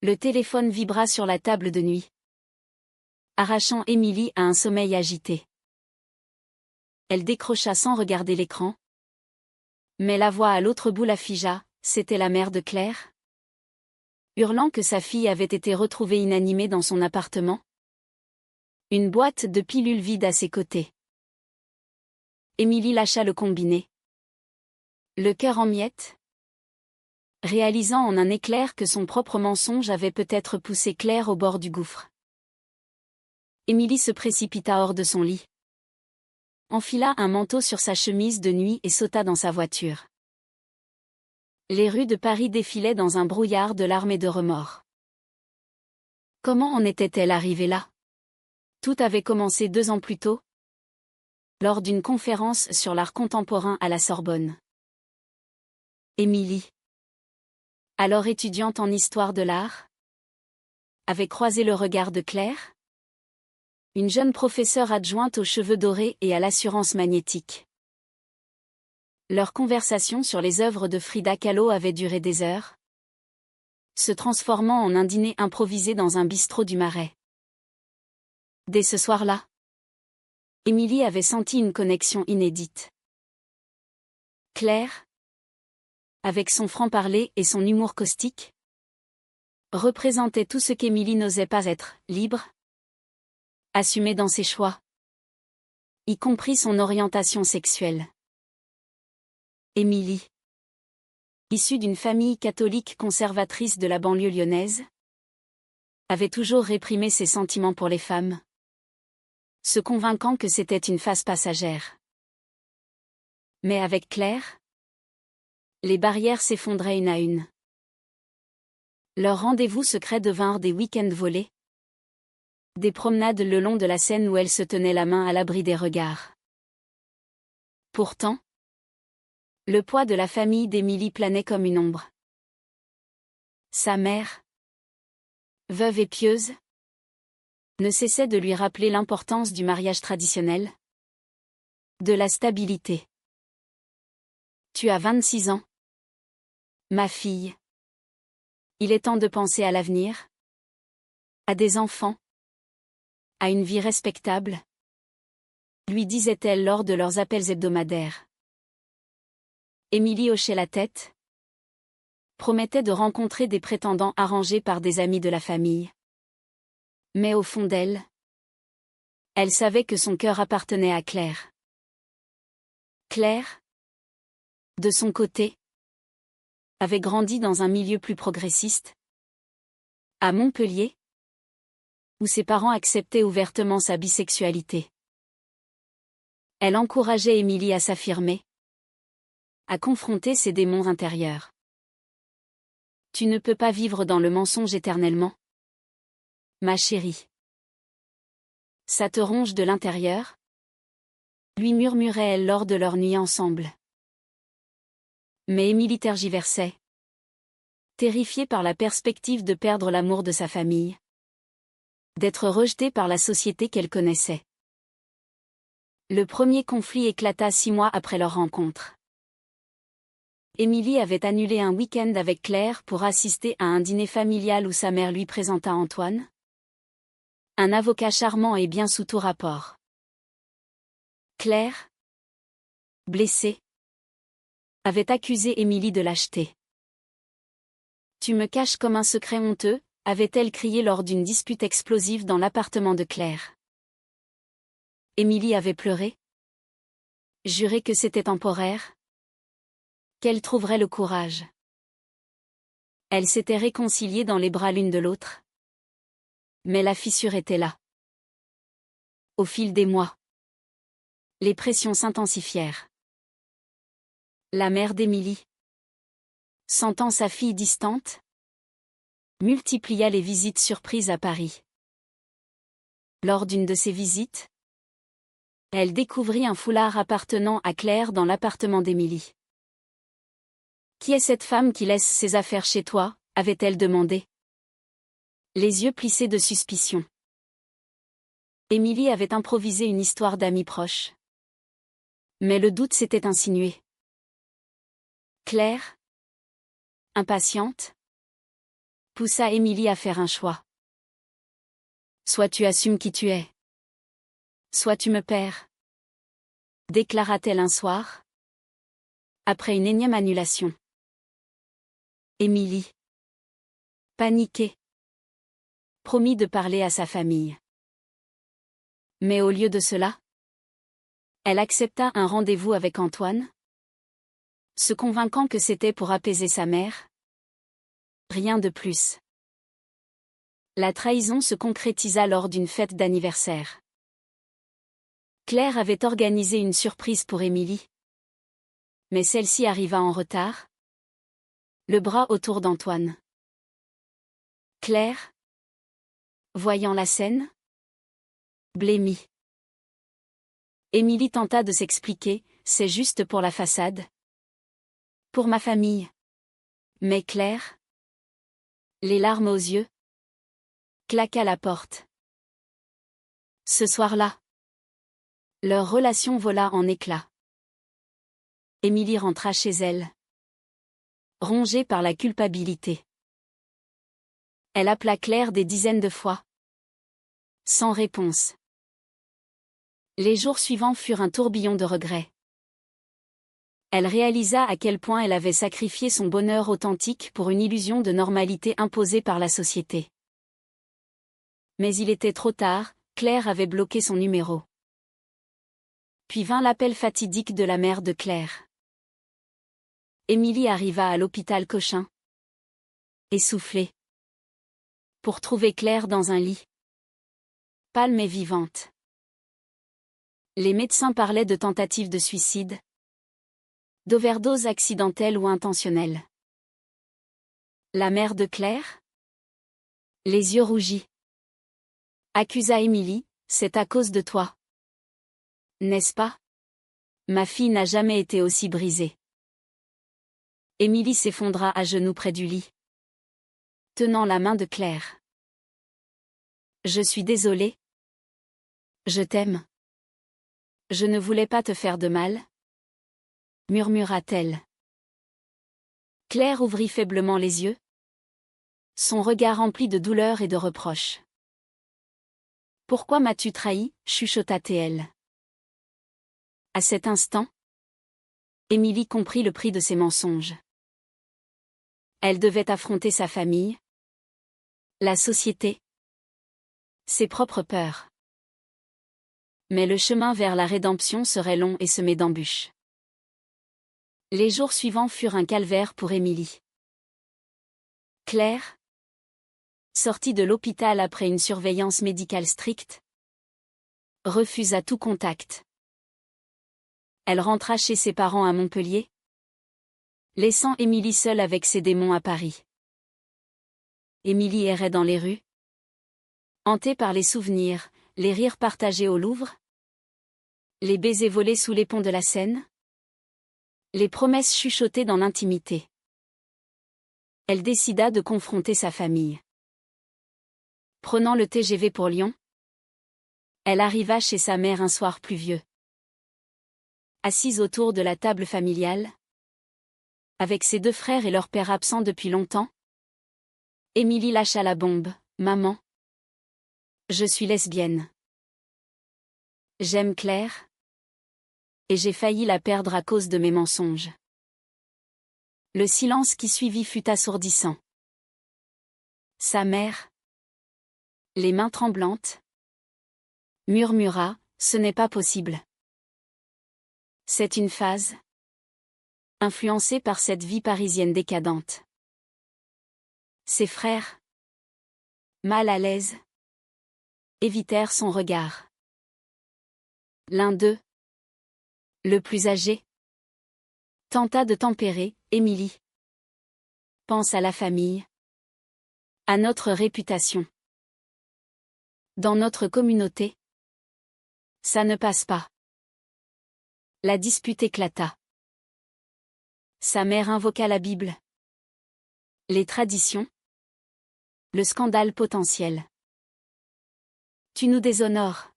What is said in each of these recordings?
Le téléphone vibra sur la table de nuit, arrachant Émilie à un sommeil agité. Elle décrocha sans regarder l'écran. Mais la voix à l'autre bout la figea, c'était la mère de Claire. Hurlant que sa fille avait été retrouvée inanimée dans son appartement. Une boîte de pilules vide à ses côtés. Émilie lâcha le combiné. Le cœur en miettes. Réalisant en un éclair que son propre mensonge avait peut-être poussé Claire au bord du gouffre. Émilie se précipita hors de son lit. Enfila un manteau sur sa chemise de nuit et sauta dans sa voiture. Les rues de Paris défilaient dans un brouillard de larmes et de remords. Comment en était-elle arrivée là? Tout avait commencé 2 ans plus tôt, lors d'une conférence sur l'art contemporain à la Sorbonne. Émilie, alors étudiante en histoire de l'art, avait croisé le regard de Claire, une jeune professeure adjointe aux cheveux dorés et à l'assurance magnétique. Leur conversation sur les œuvres de Frida Kahlo avait duré des heures, se transformant en un dîner improvisé dans un bistrot du Marais. Dès ce soir-là, Émilie avait senti une connexion inédite. Claire, avec son franc-parler et son humour caustique, représentait tout ce qu'Émilie n'osait pas être, libre, assumée dans ses choix, y compris son orientation sexuelle. Émilie, issue d'une famille catholique conservatrice de la banlieue lyonnaise, avait toujours réprimé ses sentiments pour les femmes, se convainquant que c'était une phase passagère. Mais avec Claire, les barrières s'effondraient une à une. Leurs rendez-vous secrets devinrent des week-ends volés, des promenades le long de la Seine où elle se tenait la main à l'abri des regards. Pourtant, le poids de la famille d'Émilie planait comme une ombre. Sa mère, veuve et pieuse, ne cessait de lui rappeler l'importance du mariage traditionnel, de la stabilité. Tu as 26 ans, ma fille. Il est temps de penser à l'avenir, à des enfants, à une vie respectable, lui disait-elle lors de leurs appels hebdomadaires. Émilie hochait la tête, promettait de rencontrer des prétendants arrangés par des amis de la famille. Mais au fond d'elle, elle savait que son cœur appartenait à Claire. Claire, de son côté, avait grandi dans un milieu plus progressiste, à Montpellier, où ses parents acceptaient ouvertement sa bisexualité. Elle encourageait Émilie à s'affirmer, à confronter ses démons intérieurs. Tu ne peux pas vivre dans le mensonge éternellement, ma chérie. Ça te ronge de l'intérieur, lui murmurait-elle lors de leur nuit ensemble. Mais Émilie tergiversait, terrifiée par la perspective de perdre l'amour de sa famille, d'être rejetée par la société qu'elle connaissait. Le premier conflit éclata 6 mois après leur rencontre. Émilie avait annulé un week-end avec Claire pour assister à un dîner familial où sa mère lui présenta Antoine, un avocat charmant et bien sous tout rapport. Claire, blessée, avait accusé Émilie de lâcheté. Tu me caches comme un secret honteux, avait-elle crié lors d'une dispute explosive dans l'appartement de Claire. Émilie avait pleuré, juré que c'était temporaire, qu'elle trouverait le courage. Elles s'étaient réconciliées dans les bras l'une de l'autre. Mais la fissure était là. Au fil des mois, les pressions s'intensifièrent. La mère d'Émilie, sentant sa fille distante, multiplia les visites surprises à Paris. Lors d'une de ces visites, elle découvrit un foulard appartenant à Claire dans l'appartement d'Émilie. « Qui est cette femme qui laisse ses affaires chez toi ?» avait-elle demandé. Les yeux plissés de suspicion. Émilie avait improvisé une histoire d'amis proches. Mais le doute s'était insinué. Claire, impatiente, poussa Émilie à faire un choix. Soit tu assumes qui tu es. Soit tu me perds. Déclara-t-elle un soir. Après une énième annulation. Émilie, paniquée, promit de parler à sa famille. Mais au lieu de cela, elle accepta un rendez-vous avec Antoine, se convainquant que c'était pour apaiser sa mère. Rien de plus. La trahison se concrétisa lors d'une fête d'anniversaire. Claire avait organisé une surprise pour Émilie. Mais celle-ci arriva en retard, le bras autour d'Antoine. Claire, voyant la scène, blêmit. Émilie tenta de s'expliquer, c'est juste pour la façade. Pour ma famille. Mais Claire, les larmes aux yeux, claqua la porte. Ce soir-là, leur relation vola en éclats. Émilie rentra chez elle, rongée par la culpabilité. Elle appela Claire des dizaines de fois. Sans réponse. Les jours suivants furent un tourbillon de regrets. Elle réalisa à quel point elle avait sacrifié son bonheur authentique pour une illusion de normalité imposée par la société. Mais il était trop tard, Claire avait bloqué son numéro. Puis vint l'appel fatidique de la mère de Claire. Émilie arriva à l'hôpital Cochin. Essoufflée. Pour trouver Claire dans un lit. Pâle mais vivante. Les médecins parlaient de tentative de suicide, d'overdose accidentelle ou intentionnelle. La mère de Claire, les yeux rougis, accusa Émilie, c'est à cause de toi. N'est-ce pas? Ma fille n'a jamais été aussi brisée. Émilie s'effondra à genoux près du lit, tenant la main de Claire. Je suis désolée. Je t'aime. Je ne voulais pas te faire de mal, murmura-t-elle. Claire ouvrit faiblement les yeux, son regard rempli de douleur et de reproches. Pourquoi m'as-tu trahi, chuchota-t-elle. À cet instant, Émilie comprit le prix de ses mensonges. Elle devait affronter sa famille, la société, ses propres peurs. Mais le chemin vers la rédemption serait long et semé d'embûches. Les jours suivants furent un calvaire pour Émilie. Claire, sortie de l'hôpital après une surveillance médicale stricte, refusa tout contact. Elle rentra chez ses parents à Montpellier, laissant Émilie seule avec ses démons à Paris. Émilie errait dans les rues, hantée par les souvenirs, les rires partagés au Louvre, les baisers volés sous les ponts de la Seine, les promesses chuchotées dans l'intimité. Elle décida de confronter sa famille. Prenant le TGV pour Lyon, elle arriva chez sa mère un soir pluvieux. Assise autour de la table familiale, avec ses deux frères et leur père absent depuis longtemps, Émilie lâcha la bombe. Maman, je suis lesbienne. J'aime Claire. Et j'ai failli la perdre à cause de mes mensonges. Le silence qui suivit fut assourdissant. Sa mère, les mains tremblantes, murmura, ce n'est pas possible. C'est une phase, influencée par cette vie parisienne décadente. Ses frères, mal à l'aise, évitèrent son regard. L'un d'eux, le plus âgé, tenta de tempérer. Émilie, pense à la famille, à notre réputation. Dans notre communauté, ça ne passe pas. La dispute éclata. Sa mère invoqua la Bible, les traditions, le scandale potentiel. Tu nous déshonores.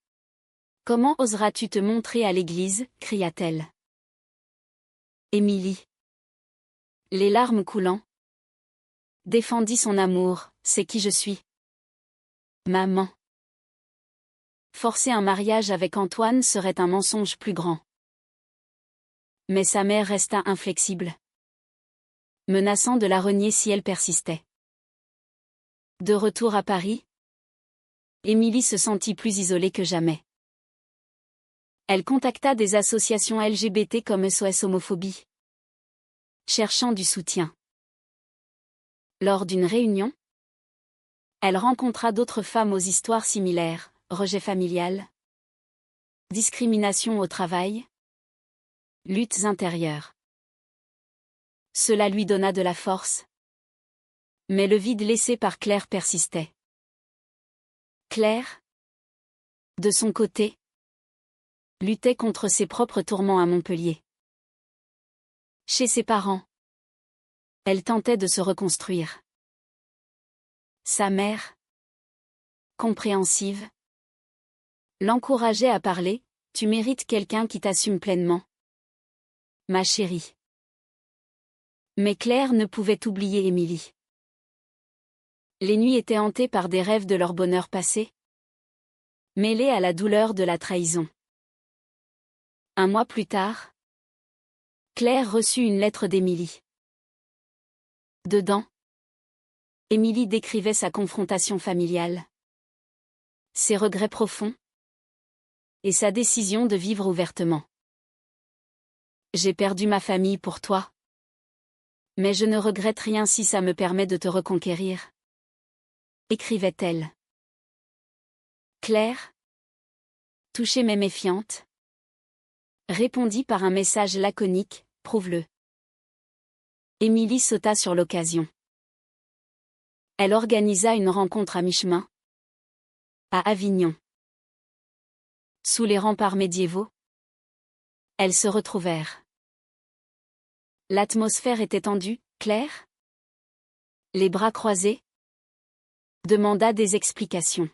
Comment oseras-tu te montrer à l'église, cria-t-elle. Émilie, les larmes coulant, défendit son amour. c'est qui je suis. Maman. Forcer un mariage avec Antoine serait un mensonge plus grand. Mais sa mère resta inflexible, menaçant de la renier si elle persistait. De retour à Paris, Émilie se sentit plus isolée que jamais. Elle contacta des associations LGBT comme SOS Homophobie, cherchant du soutien. Lors d'une réunion, elle rencontra d'autres femmes aux histoires similaires, rejet familial, discrimination au travail, luttes intérieures. Cela lui donna de la force. Mais le vide laissé par Claire persistait. Claire, de son côté, luttait contre ses propres tourments à Montpellier. Chez ses parents, elle tentait de se reconstruire. Sa mère, compréhensive, l'encourageait à parler. Tu mérites quelqu'un qui t'assume pleinement, ma chérie. Mais Claire ne pouvait oublier Émilie. Les nuits étaient hantées par des rêves de leur bonheur passé, mêlés à la douleur de la trahison. Un mois plus tard, Claire reçut une lettre d'Émilie. Dedans, Émilie décrivait sa confrontation familiale, ses regrets profonds et sa décision de vivre ouvertement. J'ai perdu ma famille pour toi. Mais je ne regrette rien si ça me permet de te reconquérir, écrivait-elle. Claire, touchée mais méfiante, répondit par un message laconique, prouve-le. Émilie sauta sur l'occasion. Elle organisa une rencontre à mi-chemin, à Avignon. Sous les remparts médiévaux, elles se retrouvèrent. L'atmosphère était tendue. Claire, les bras croisés, demanda des explications.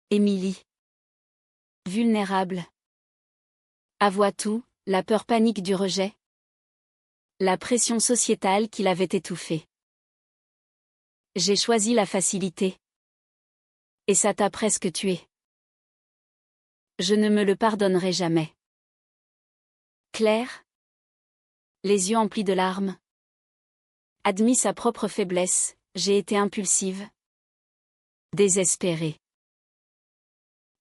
Émilie, vulnérable, avoua tout, la peur panique du rejet, la pression sociétale qui l'avait étouffée. J'ai choisi la facilité. Et ça t'a presque tué. Je ne me le pardonnerai jamais. Claire, les yeux emplis de larmes, admit sa propre faiblesse. J'ai été impulsive, désespérée.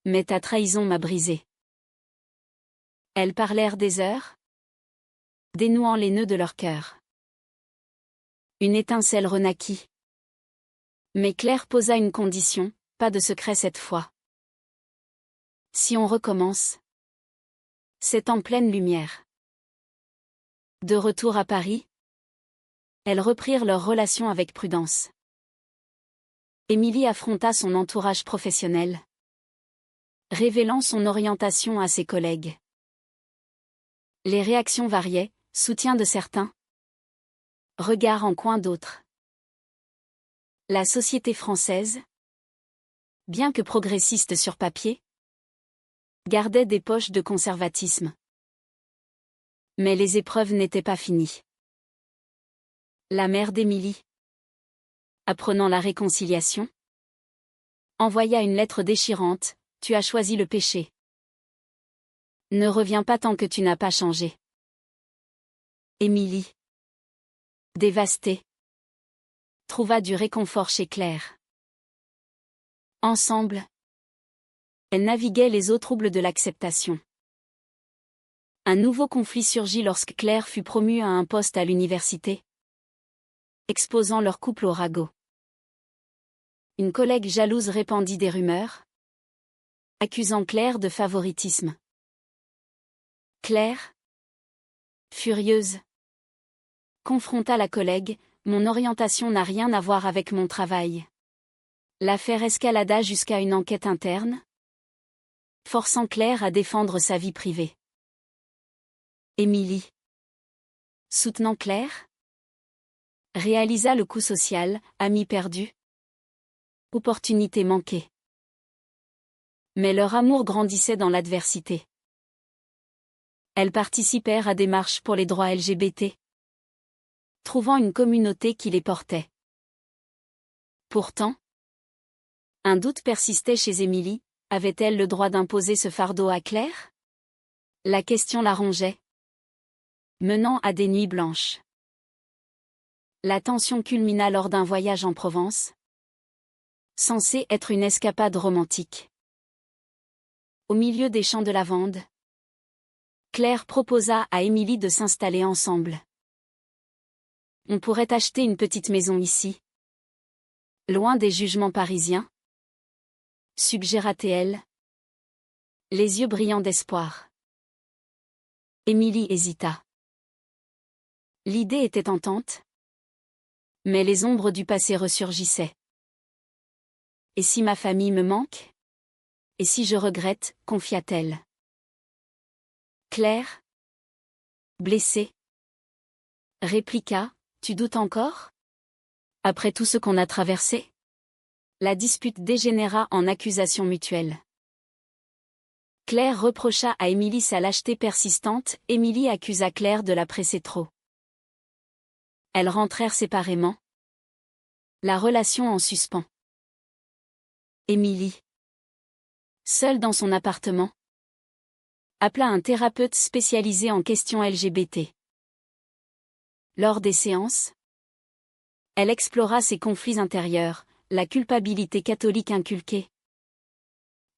Mais ta trahison m'a brisée. Elles parlèrent des heures, dénouant les nœuds de leur cœur. Une étincelle renaquit. Mais Claire posa une condition, pas de secret cette fois. Si on recommence, c'est en pleine lumière. De retour à Paris, elles reprirent leur relation avec prudence. Émilie affronta son entourage professionnel, révélant son orientation à ses collègues. Les réactions variaient, soutien de certains, regard en coin d'autres. La société française, bien que progressiste sur papier, gardait des poches de conservatisme. Mais les épreuves n'étaient pas finies. La mère d'Émilie, apprenant la réconciliation, envoya une lettre déchirante. Tu as choisi le péché. Ne reviens pas tant que tu n'as pas changé. Émilie, dévastée, trouva du réconfort chez Claire. Ensemble, elles naviguaient les eaux troubles de l'acceptation. Un nouveau conflit surgit lorsque Claire fut promue à un poste à l'université, exposant leur couple au ragot. Une collègue jalouse répandit des rumeurs, accusant Claire de favoritisme. Claire, furieuse, confronta la collègue. Mon orientation n'a rien à voir avec mon travail. L'affaire escalada jusqu'à une enquête interne, forçant Claire à défendre sa vie privée. Émilie, soutenant Claire, réalisa le coup social, ami perdu, opportunité manquée. Mais leur amour grandissait dans l'adversité. Elles participèrent à des marches pour les droits LGBT, trouvant une communauté qui les portait. Pourtant, un doute persistait chez Émilie, avait-elle le droit d'imposer ce fardeau à Claire? La question la rongeait, menant à des nuits blanches. La tension culmina lors d'un voyage en Provence, censé être une escapade romantique. Au milieu des champs de lavande, Claire proposa à Émilie de s'installer ensemble. On pourrait acheter une petite maison ici, loin des jugements parisiens, suggéra-t-elle, les yeux brillants d'espoir. Émilie hésita. L'idée était tentante, mais les ombres du passé ressurgissaient. Et si ma famille me manque? Et si je regrette, confia-t-elle. Claire, blessée, répliqua, tu doutes encore? Après tout ce qu'on a traversé? La dispute dégénéra en accusation mutuelle. Claire reprocha à Émilie sa lâcheté persistante, Émilie accusa Claire de la presser trop. Elles rentrèrent séparément, la relation en suspens. Émilie, seule dans son appartement, appela un thérapeute spécialisé en questions LGBT. Lors des séances, elle explora ses conflits intérieurs, la culpabilité catholique inculquée,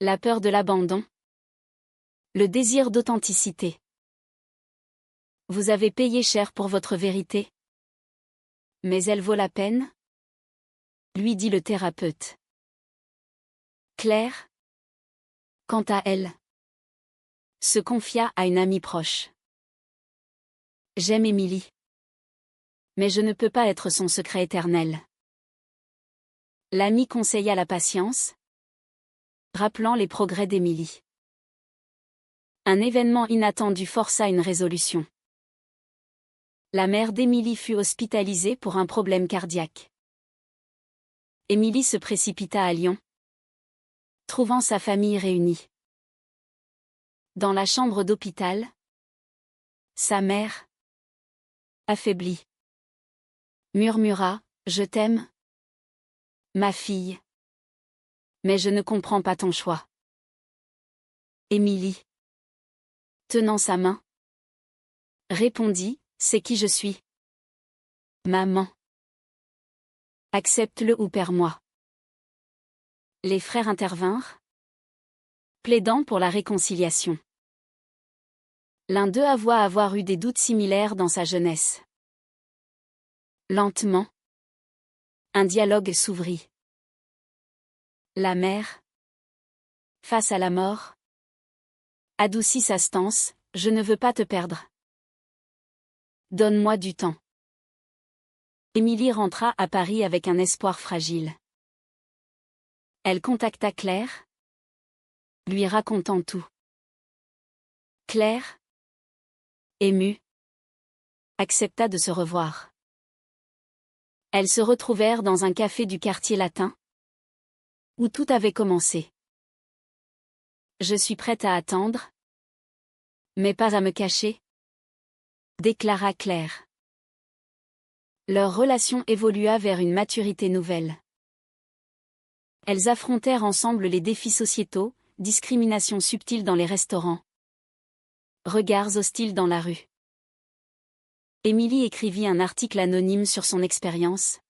la peur de l'abandon, le désir d'authenticité. Vous avez payé cher pour votre vérité. Mais elle vaut la peine? Lui dit le thérapeute. Claire, quant à elle, se confia à une amie proche. J'aime Émilie. Mais je ne peux pas être son secret éternel. L'amie conseilla la patience, rappelant les progrès d'Émilie. Un événement inattendu força une résolution. La mère d'Émilie fut hospitalisée pour un problème cardiaque. Émilie se précipita à Lyon, trouvant sa famille réunie. Dans la chambre d'hôpital, sa mère, affaiblie, murmura, « Je t'aime, ma fille. Mais je ne comprends pas ton choix. » Émilie, tenant sa main, répondit, « C'est qui je suis. Maman. Accepte-le ou perds-moi. » Les frères intervinrent, plaidant pour la réconciliation. L'un d'eux avoua avoir eu des doutes similaires dans sa jeunesse. Lentement, un dialogue s'ouvrit. La mère, face à la mort, adoucit sa stance, « Je ne veux pas te perdre. Donne-moi du temps. » Émilie rentra à Paris avec un espoir fragile. Elle contacta Claire, lui racontant tout. Claire, émue, accepta de se revoir. Elles se retrouvèrent dans un café du quartier latin, où tout avait commencé. Je suis prête à attendre, mais pas à me cacher, déclara Claire. Leur relation évolua vers une maturité nouvelle. Elles affrontèrent ensemble les défis sociétaux, discrimination subtile dans les restaurants, regards hostiles dans la rue. Émilie écrivit un article anonyme sur son expérience,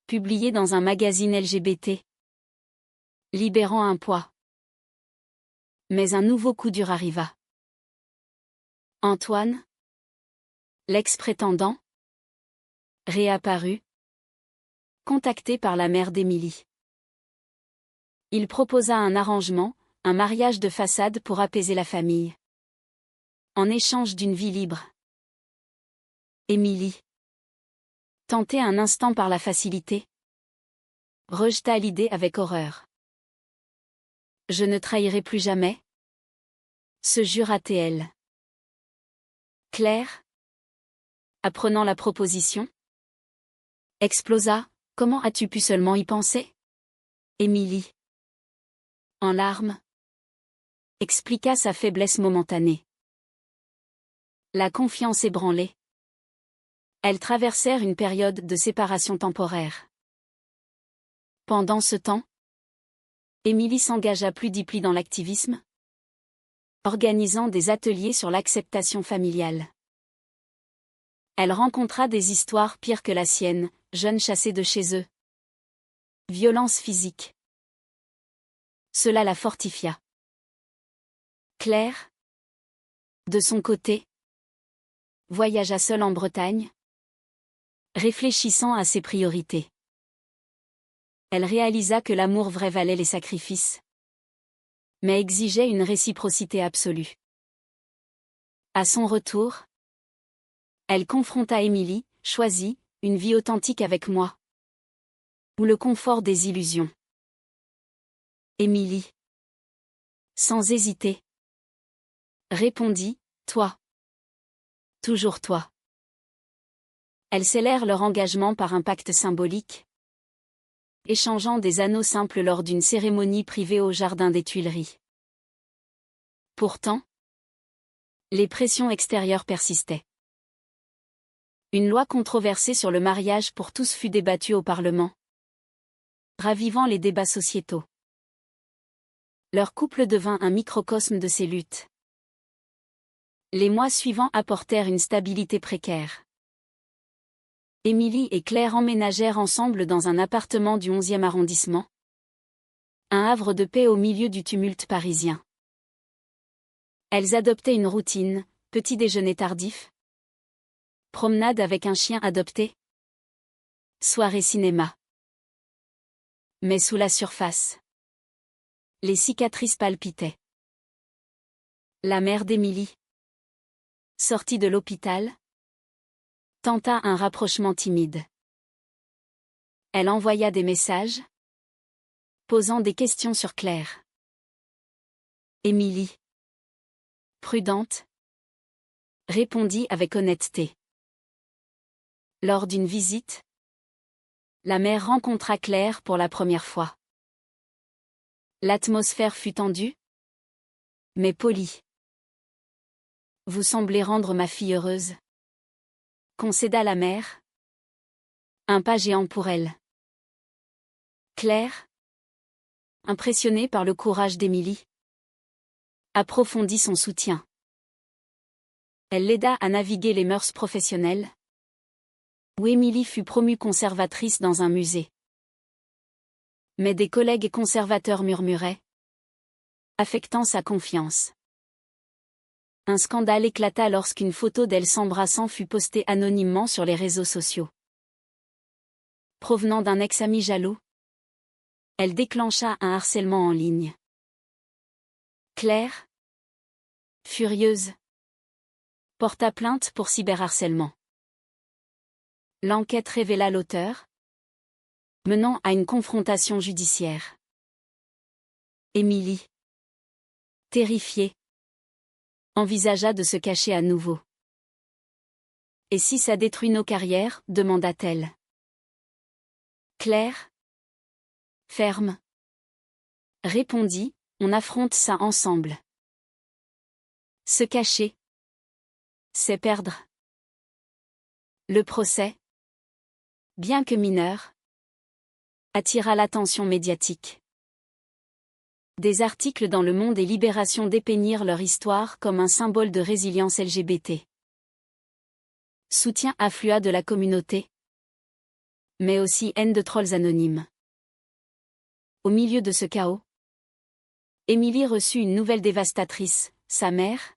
publié dans un magazine LGBT, libérant un poids. Mais un nouveau coup dur arriva. Antoine, l'ex-prétendant, réapparut, contacté par la mère d'Émilie. Il proposa un arrangement, un mariage de façade pour apaiser la famille. En échange d'une vie libre. Émilie, tentée un instant par la facilité, rejeta l'idée avec horreur. Je ne trahirai plus jamais, se jura-t-elle. Claire, apprenant la proposition, explosa, comment as-tu pu seulement y penser? Émilie, en larmes, expliqua sa faiblesse momentanée. La confiance ébranlée. Elles traversèrent une période de séparation temporaire. Pendant ce temps, Émilie s'engagea plus deeply dans l'activisme, organisant des ateliers sur l'acceptation familiale. Elle rencontra des histoires pires que la sienne, jeunes chassés de chez eux. Violence physique. Cela la fortifia. Claire, de son côté, voyagea seule en Bretagne, réfléchissant à ses priorités. Elle réalisa que l'amour vrai valait les sacrifices, mais exigeait une réciprocité absolue. À son retour, elle confronta Émilie, choisit, une vie authentique avec moi. Ou le confort des illusions. Émilie, sans hésiter, répondit, toi. Toujours toi. Elles scellèrent leur engagement par un pacte symbolique, échangeant des anneaux simples lors d'une cérémonie privée au jardin des Tuileries. Pourtant, les pressions extérieures persistaient. Une loi controversée sur le mariage pour tous fut débattue au Parlement, ravivant les débats sociétaux. Leur couple devint un microcosme de ces luttes. Les mois suivants apportèrent une stabilité précaire. Émilie et Claire emménagèrent ensemble dans un appartement du 11e arrondissement. Un havre de paix au milieu du tumulte parisien. Elles adoptaient une routine, petit déjeuner tardif, promenade avec un chien adopté, soirée cinéma. Mais sous la surface, les cicatrices palpitaient. La mère d'Émilie, sortie de l'hôpital, tenta un rapprochement timide. Elle envoya des messages, posant des questions sur Claire. Émilie, prudente, répondit avec honnêteté. Lors d'une visite, la mère rencontra Claire pour la première fois. L'atmosphère fut tendue, mais polie. Vous semblez rendre ma fille heureuse, concéda la mère. Un pas géant pour elle. Claire, impressionnée par le courage d'Émilie, approfondit son soutien. Elle l'aida à naviguer les mœurs professionnelles, où Émilie fut promue conservatrice dans un musée. Mais des collègues conservateurs murmuraient, affectant sa confiance. Un scandale éclata lorsqu'une photo d'elle s'embrassant fut postée anonymement sur les réseaux sociaux. Provenant d'un ex-ami jaloux, elle déclencha un harcèlement en ligne. Claire, furieuse, porta plainte pour cyberharcèlement. L'enquête révéla l'auteur, menant à une confrontation judiciaire. Émilie, terrifiée, envisagea de se cacher à nouveau. Et si ça détruit nos carrières, demanda-t-elle. Claire, ferme, répondit, on affronte ça ensemble. Se cacher, c'est perdre. Le procès, bien que mineur, attira l'attention médiatique. Des articles dans Le Monde et Libération dépeignirent leur histoire comme un symbole de résilience LGBT. Soutien afflua de la communauté, mais aussi haine de trolls anonymes. Au milieu de ce chaos, Émilie reçut une nouvelle dévastatrice, sa mère,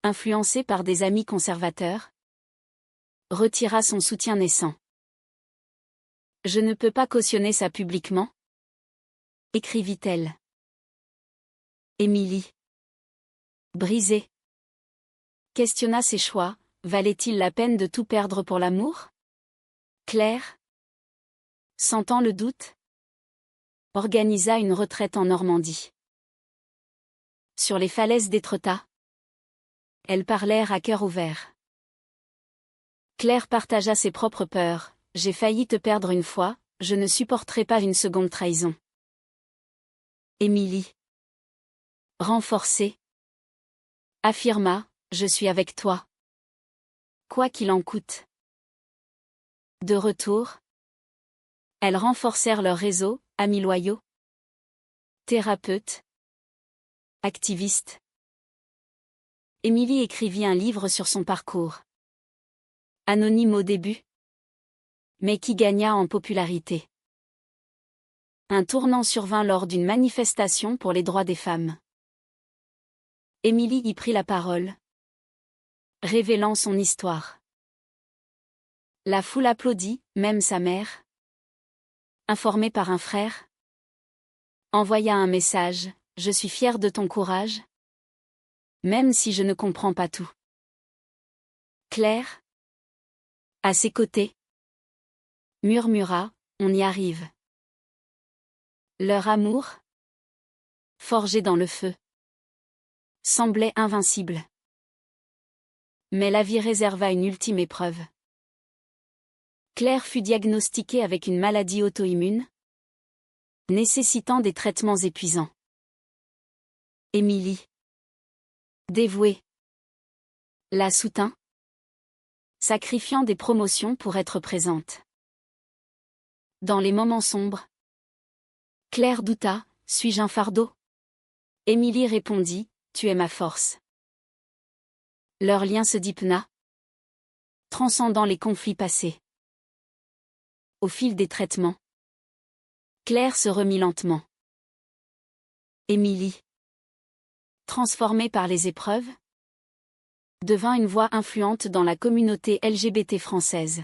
influencée par des amis conservateurs, retira son soutien naissant. Je ne peux pas cautionner ça publiquement, écrivit-elle. Émilie, brisée, questionna ses choix, valait-il la peine de tout perdre pour l'amour? Claire, sentant le doute, organisa une retraite en Normandie. Sur les falaises d'Étretat, elles parlèrent à cœur ouvert. Claire partagea ses propres peurs, j'ai failli te perdre une fois, je ne supporterai pas une seconde trahison. Émilie, renforcée, affirma, je suis avec toi. Quoi qu'il en coûte. De retour, Elles renforcèrent leur réseau, amis loyaux, thérapeutes, activistes. Émilie écrivit un livre sur son parcours. Anonyme au début, mais qui gagna en popularité. Un tournant survint lors d'une manifestation pour les droits des femmes. Émilie y prit la parole, révélant son histoire. La foule applaudit, même sa mère, informée par un frère, envoya un message: « Je suis fière de ton courage, même si je ne comprends pas tout. » Claire, à ses côtés, murmura: « On y arrive. » Leur amour, forgé dans le feu, semblait invincible. Mais la vie réserva une ultime épreuve. Claire fut diagnostiquée avec une maladie auto-immune, nécessitant des traitements épuisants. Émilie, dévouée, la soutint, sacrifiant des promotions pour être présente. Dans les moments sombres, Claire douta: « Suis-je un fardeau ?» Émilie répondit: « Tu es ma force. » Leur lien se dipna, transcendant les conflits passés. Au fil des traitements, Claire se remit lentement. Émilie, transformée par les épreuves, devint une voix influente dans la communauté LGBT française.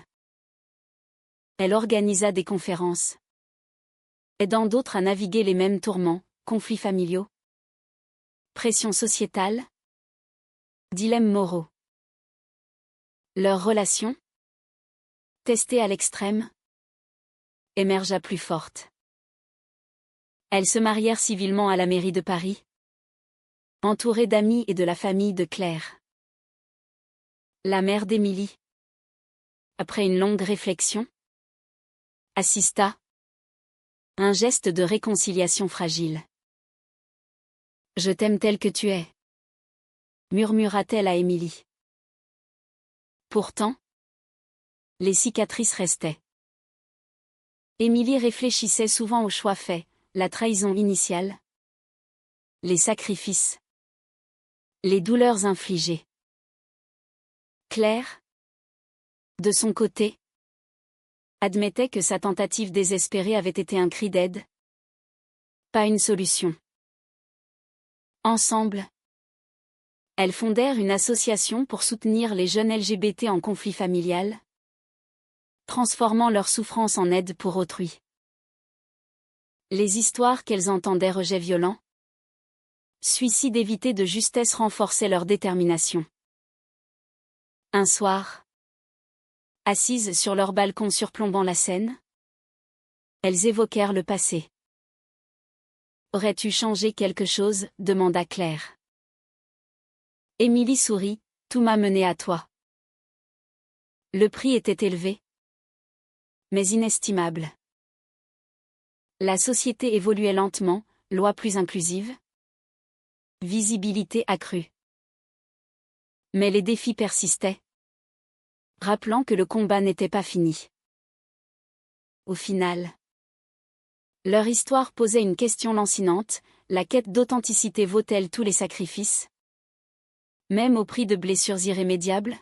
Elle organisa des conférences, aidant d'autres à naviguer les mêmes tourments, conflits familiaux, pression sociétale, dilemmes moraux. Leur relation, testée à l'extrême, émergea plus forte. Elles se marièrent civilement à la mairie de Paris, entourées d'amis et de la famille de Claire. La mère d'Émilie, après une longue réflexion, assista à un geste de réconciliation fragile. « Je t'aime tel que tu es », murmura-t-elle à Émilie. Pourtant, les cicatrices restaient. Émilie réfléchissait souvent aux choix faits, la trahison initiale, les sacrifices, les douleurs infligées. Claire, de son côté, admettait que sa tentative désespérée avait été un cri d'aide, pas une solution. Ensemble, elles fondèrent une association pour soutenir les jeunes LGBT en conflit familial, transformant leur souffrance en aide pour autrui. Les histoires qu'elles entendaient, rejets violents, suicides évités de justesse, renforçaient leur détermination. Un soir, assises sur leur balcon surplombant la Seine, elles évoquèrent le passé. « Aurais-tu changé quelque chose ?» demanda Claire. Émilie sourit: « Tout m'a mené à toi. » Le prix était élevé, mais inestimable. La société évoluait lentement, lois plus inclusives, visibilité accrue. Mais les défis persistaient, rappelant que le combat n'était pas fini. Au final, leur histoire posait une question lancinante: la quête d'authenticité vaut-elle tous les sacrifices, même au prix de blessures irrémédiables ?